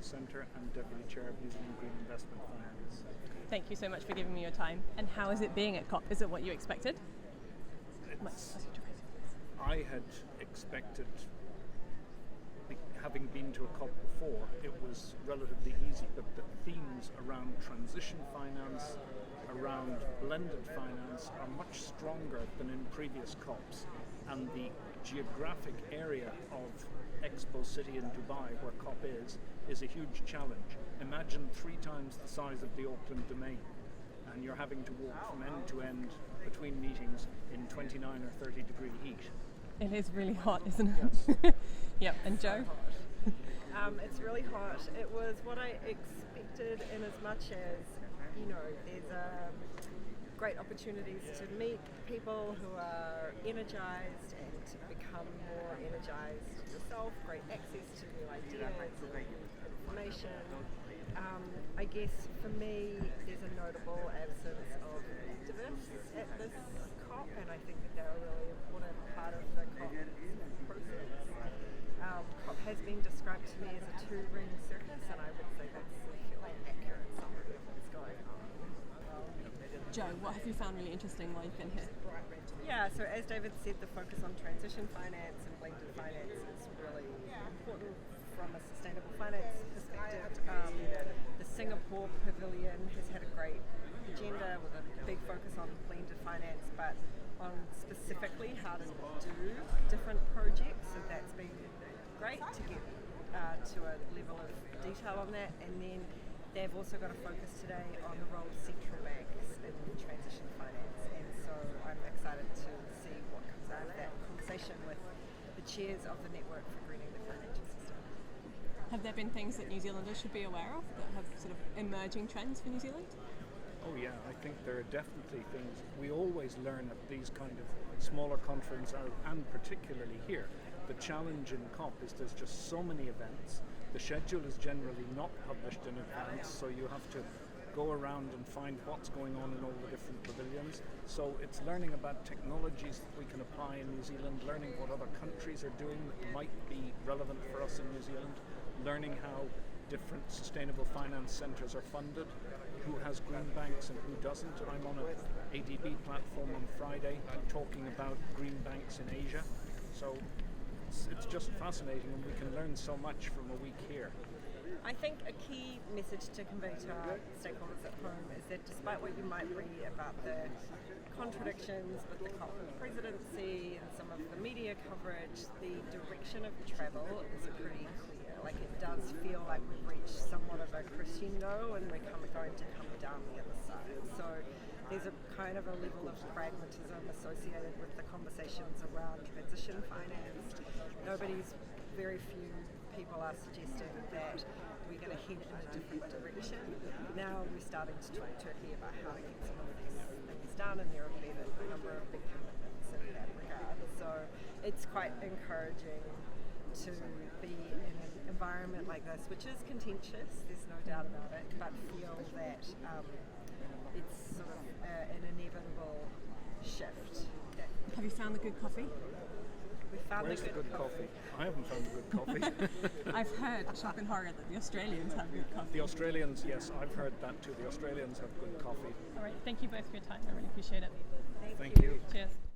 Centre and Deputy Chair of New Zealand Green Investment Finance. Thank you so much for giving me your time. And how is it being at COP? Is it what you expected? I had expected, having been to a COP before, it was relatively easy, but the themes around transition finance, around blended finance are much stronger than in previous COPs, and the geographic area of Expo City in Dubai, where COP is a huge challenge. Imagine 3 times the size of the Auckland Domain, and you're having to walk from end to end between meetings in 29 or 30 degree heat. It is really hot, isn't it? Yes. Yep, and Joe? It's really hot. It was what I expected, in as much as, there's great opportunities to meet people who are energized and to become more energized yourself, great access to new ideas and information. I guess for me, there's a notable absence of activists at this COP, and I think that they're a really important part of the COP process. COP has been described to me as a 2-ring circus, and I would say that's a fairly accurate summary of what's going on. Joe, what have you found really interesting while you've been here? Yeah, so as David said, the focus on transition finance and blended finance is really important from a sustainable finance perspective. The Singapore Pavilion has had a great agenda with a big focus on blended finance, but on specifically how to do different projects, so that's been great to get to a level of detail on that. And then they've also got a focus today on the role of central banks in transition finance, and so I'm excited to see what comes out of that conversation with the chairs of the Network for Greening the Financial System. Have there been things that New Zealanders should be aware of that have sort of emerging trends for New Zealand? Oh yeah, I think there are definitely things. We always learn at these kind of smaller conferences, and particularly here. The challenge in COP is there's just so many events. The schedule is generally not published in advance, so you have to go around and find what's going on in all the different pavilions. So it's learning about technologies that we can apply in New Zealand, learning what other countries are doing that might be relevant for us in New Zealand, learning how different sustainable finance centres are funded, who has green banks and who doesn't. I'm on an ADB platform on Friday talking about green banks in Asia. So it's just fascinating, and we can learn so much from a week here. I think a key message to convey to our stakeholders at home is that despite what you might read about the contradictions with the COP presidency and some of the media coverage, the direction of travel is pretty clear. Like, it does feel like we've reached somewhat of a crescendo and we're going to come down the other side. So there's a kind of a level of pragmatism associated with the conversations around transition finance. Very few people are suggesting that we're going to head in a different direction. Now we're starting to talk Turkey about how to get some of these things done, and there have been a number of big commitments in that regard. So it's quite encouraging to be in an environment like this, which is contentious, there's no doubt about it, but feel that it's sort of an inevitable shift. Have you found the good coffee? Where's the good coffee? I haven't found a good coffee. I've heard, shock and horror, that the Australians have good coffee. The Australians, yes, I've heard that too. The Australians have good coffee. All right, thank you both for your time. I really appreciate it. Thank you. Cheers.